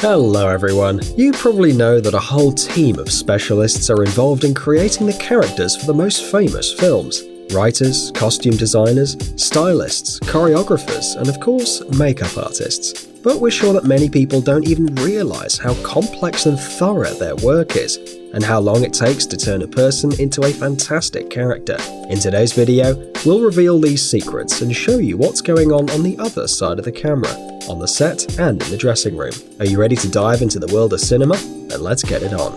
Hello everyone. You probably know that a whole team of specialists are involved in creating the characters for the most famous films. Writers, costume designers, stylists, choreographers, and of course, makeup artists. But we're sure that many people don't even realize how complex and thorough their work is, and how long it takes to turn a person into a fantastic character. In today's video, we'll reveal these secrets and show you what's going on the other side of the camera, on the set and in the dressing room. Are you ready to dive into the world of cinema? Then let's get it on.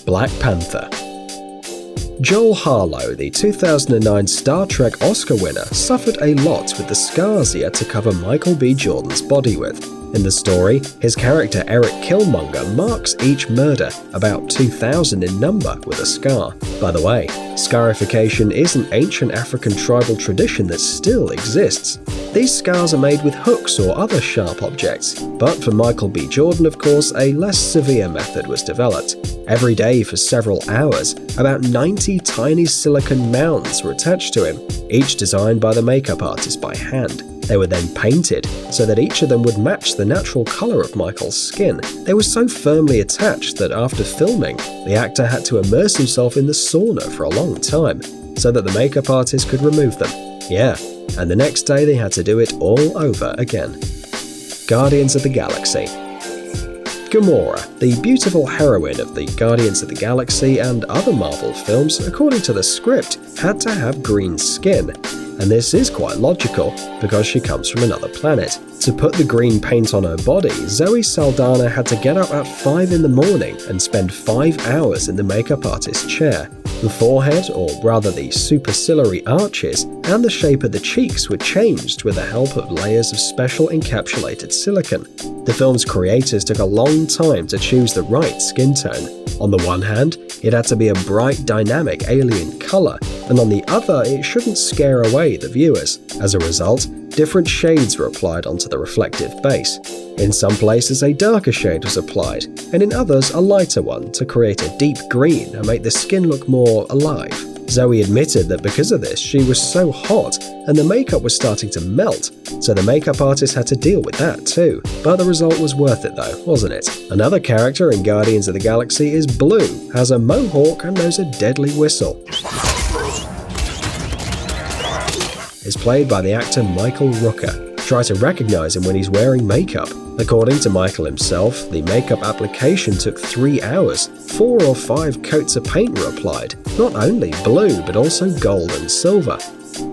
Black Panther. Joel Harlow, the 2009 Star Trek Oscar winner, suffered a lot with the scars he had to cover Michael B. Jordan's body with. In the story, his character Eric Killmonger marks each murder, about 2,000 in number, with a scar. By the way, scarification is an ancient African tribal tradition that still exists. These scars are made with hooks or other sharp objects, but for Michael B. Jordan, of course, a less severe method was developed. Every day for several hours, about 90 tiny silicone mounds were attached to him, each designed by the makeup artist by hand. They were then painted so that each of them would match the natural color of Michael's skin. They were so firmly attached that after filming, the actor had to immerse himself in the sauna for a long time so that the makeup artist could remove them. Yeah, and the next day they had to do it all over again. Guardians of the Galaxy. Gamora, the beautiful heroine of the Guardians of the Galaxy and other Marvel films, according to the script, had to have green skin. And this is quite logical, because she comes from another planet. To put the green paint on her body, Zoe Saldana had to get up at 5 in the morning and spend 5 hours in the makeup artist's chair. The forehead, or rather the superciliary arches, and the shape of the cheeks were changed with the help of layers of special encapsulated silicone. The film's creators took a long time to choose the right skin tone. On the one hand, it had to be a bright, dynamic alien color, and on the other, it shouldn't scare away the viewers. As a result, different shades were applied onto the reflective base. In some places, a darker shade was applied, and in others, a lighter one to create a deep green and make the skin look more alive. Zoe admitted that because of this, she was so hot and the makeup was starting to melt, so the makeup artist had to deal with that too. But the result was worth it though, wasn't it? Another character in Guardians of the Galaxy is Blue, has a mohawk and knows a deadly whistle. Is played by the actor Michael Rooker. Try to recognize him when he's wearing makeup. According to Michael himself, the makeup application took 3 hours. 4 or 5 coats of paint were applied, not only blue but also gold and silver.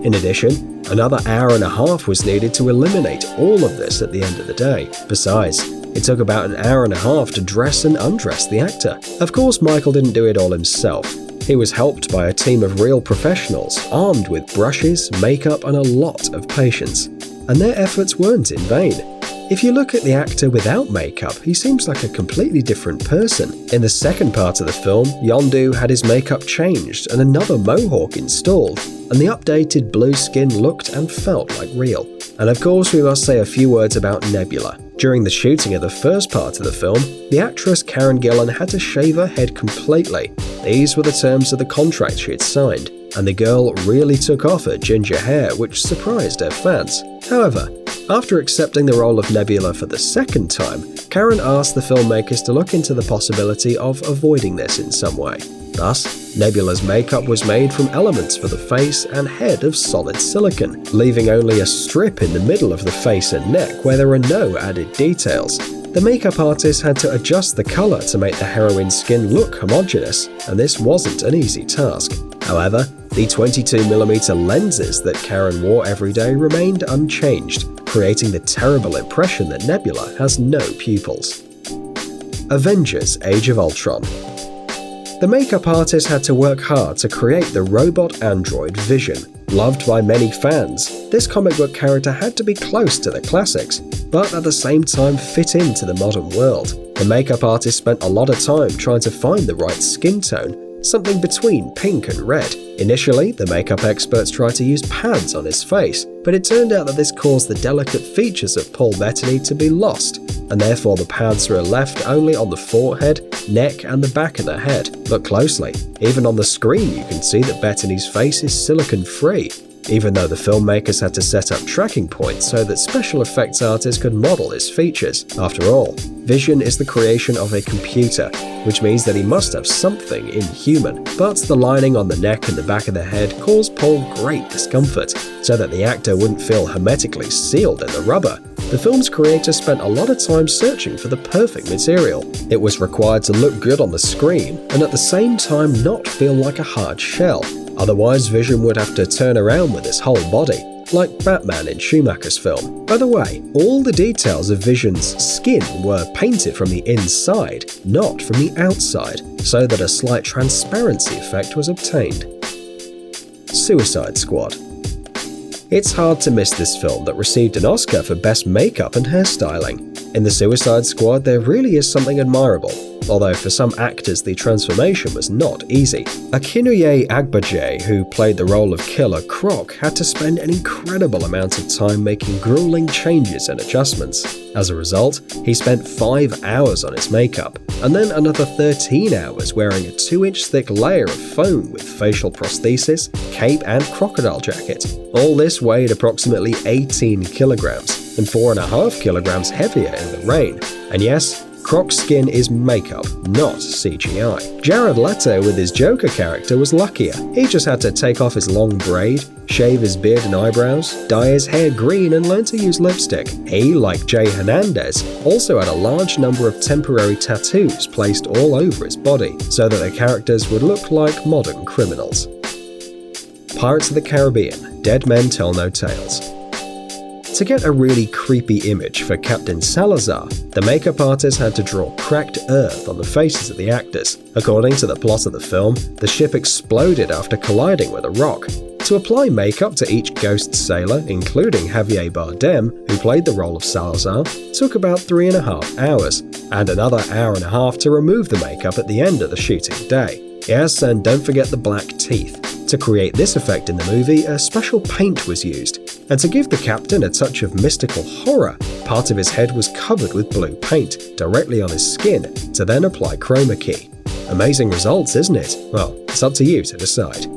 In addition, another hour and a half was needed to eliminate all of this at the end of the day. Besides, it took about an hour and a half to dress and undress the actor. Of course, Michael didn't do it all himself. He was helped by a team of real professionals, armed with brushes, makeup, and a lot of patience. And their efforts weren't in vain. If you look at the actor without makeup, he seems like a completely different person. In the second part of the film, Yondu had his makeup changed and another mohawk installed, and the updated blue skin looked and felt like real. And of course, we must say a few words about Nebula. During the shooting of the first part of the film, the actress Karen Gillan had to shave her head completely. These were the terms of the contract she had signed, and the girl really took off her ginger hair, which surprised her fans. However, after accepting the role of Nebula for the second time, Karen asked the filmmakers to look into the possibility of avoiding this in some way. Thus, Nebula's makeup was made from elements for the face and head of solid silicone, leaving only a strip in the middle of the face and neck where there are no added details. The makeup artist had to adjust the color to make the heroine's skin look homogeneous, and this wasn't an easy task. However, the 22mm lenses that Karen wore every day remained unchanged, creating the terrible impression that Nebula has no pupils. Avengers: Age of Ultron. The makeup artist had to work hard to create the robot android Vision. Loved by many fans, this comic book character had to be close to the classics, but at the same time fit into the modern world. The makeup artist spent a lot of time trying to find the right skin tone, something between pink and red. Initially, the makeup experts tried to use pads on his face, but it turned out that this caused the delicate features of Paul Bettany to be lost, and therefore the pads were left only on the forehead, neck, and the back of the head. Look closely. Even on the screen you can see that Bettany's face is silicone-free. even though the filmmakers had to set up tracking points so that special effects artists could model his features. After all, Vision is the creation of a computer, which means that he must have something inhuman. But the lining on the neck and the back of the head caused Paul great discomfort, so that the actor wouldn't feel hermetically sealed in the rubber. The film's creator spent a lot of time searching for the perfect material. It was required to look good on the screen, and at the same time not feel like a hard shell. Otherwise, Vision would have to turn around with his whole body, like Batman in Schumacher's film. By the way, all the details of Vision's skin were painted from the inside, not from the outside, so that a slight transparency effect was obtained. Suicide Squad. It's hard to miss this film that received an Oscar for Best Makeup and Hairstyling. In the Suicide Squad, there really is something admirable, although for some actors the transformation was not easy. Akinnuye Agbaje, who played the role of Killer Croc, had to spend an incredible amount of time making grueling changes and adjustments. As a result, he spent 5 hours on his makeup, and then another 13 hours wearing a 2-inch thick layer of foam with facial prosthesis, cape, and crocodile jacket. All this weighed approximately 18 kilograms, and 4.5 kilograms heavier in the rain. And yes, Croc's skin is makeup, not CGI. Jared Leto with his Joker character was luckier. He just had to take off his long braid, shave his beard and eyebrows, dye his hair green, and learn to use lipstick. He, like Jay Hernandez, also had a large number of temporary tattoos placed all over his body, so that the characters would look like modern criminals. Pirates of the Caribbean: Dead Men Tell No Tales. To get a really creepy image for Captain Salazar, the makeup artist had to draw cracked earth on the faces of the actors. According to the plot of the film, the ship exploded after colliding with a rock. To apply makeup to each ghost sailor, including Javier Bardem, who played the role of Salazar, took about 3.5 hours, and another hour and a half to remove the makeup at the end of the shooting day. Yes, and don't forget the black teeth. To create this effect in the movie, a special paint was used, and to give the captain a touch of mystical horror, part of his head was covered with blue paint directly on his skin to then apply chroma key. Amazing results, isn't it? Well, it's up to you to decide.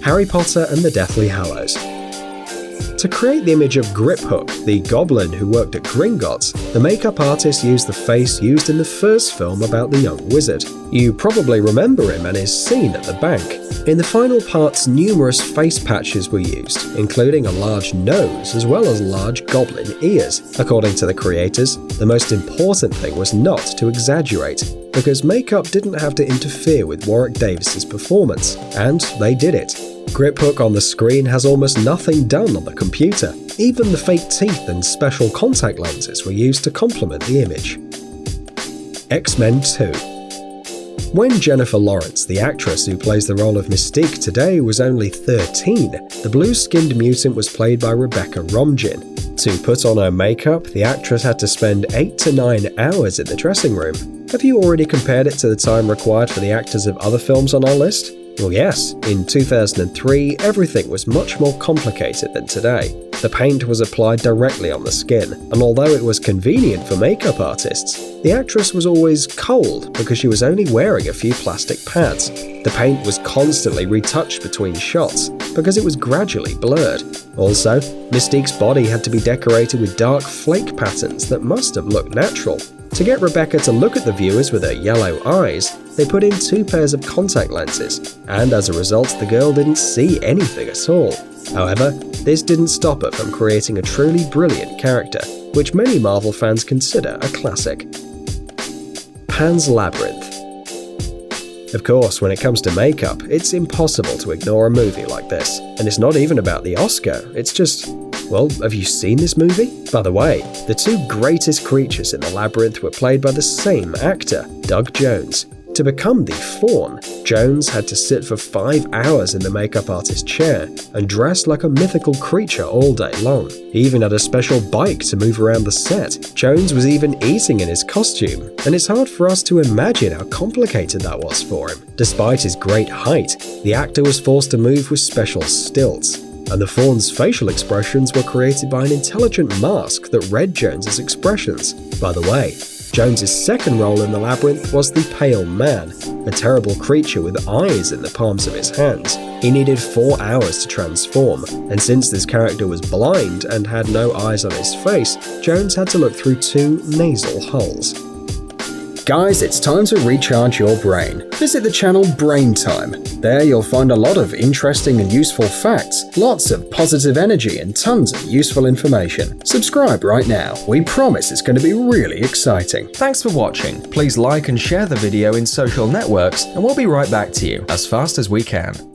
Harry Potter and the Deathly Hallows. To create the image of Griphook, the goblin who worked at Gringotts, the makeup artist used the face used in the first film about the young wizard. You probably remember him and his scene at the bank. In the final parts, numerous face patches were used, including a large nose as well as large goblin ears. According to the creators, the most important thing was not to exaggerate, because makeup didn't have to interfere with Warwick Davis's performance, and they did it. Griphook on the screen has almost nothing done on the computer. Even the fake teeth and special contact lenses were used to complement the image. X-Men 2. When Jennifer Lawrence, the actress who plays the role of Mystique today, was only 13, the blue-skinned mutant was played by Rebecca Romijn. To put on her makeup, the actress had to spend 8 to 9 hours in the dressing room. Have you already compared it to the time required for the actors of other films on our list? Well, yes, in 2003, everything was much more complicated than today. The paint was applied directly on the skin, and although it was convenient for makeup artists, the actress was always cold because she was only wearing a few plastic pads. The paint was constantly retouched between shots because it was gradually blurred. Also, Mystique's body had to be decorated with dark flake patterns that must have looked natural. To get Rebecca to look at the viewers with her yellow eyes, they put in 2 pairs of contact lenses, and as a result the girl didn't see anything at all. However, this didn't stop her from creating a truly brilliant character, which many Marvel fans consider a classic. Pan's Labyrinth. Of course, when it comes to makeup, it's impossible to ignore a movie like this, and it's not even about the Oscar, it's just, well, have you seen this movie? By the way, the 2 greatest creatures in the Labyrinth were played by the same actor, Doug Jones. To become the Faun, Jones had to sit for 5 hours in the makeup artist's chair and dress like a mythical creature all day long. He even had a special bike to move around the set. Jones was even eating in his costume, and it's hard for us to imagine how complicated that was for him. Despite his great height, the actor was forced to move with special stilts, and the Faun's facial expressions were created by an intelligent mask that read Jones's expressions. By the way, Jones's second role in the Labyrinth was the Pale Man, a terrible creature with eyes in the palms of his hands. He needed 4 hours to transform, and since this character was blind and had no eyes on his face, Jones had to look through 2 nasal holes. Guys, it's time to recharge your brain. Visit the channel Brain Time. There you'll find a lot of interesting and useful facts, lots of positive energy, and tons of useful information. Subscribe right now. We promise it's going to be really exciting. Thanks for watching. Please like and share the video in social networks, and we'll be right back to you as fast as we can.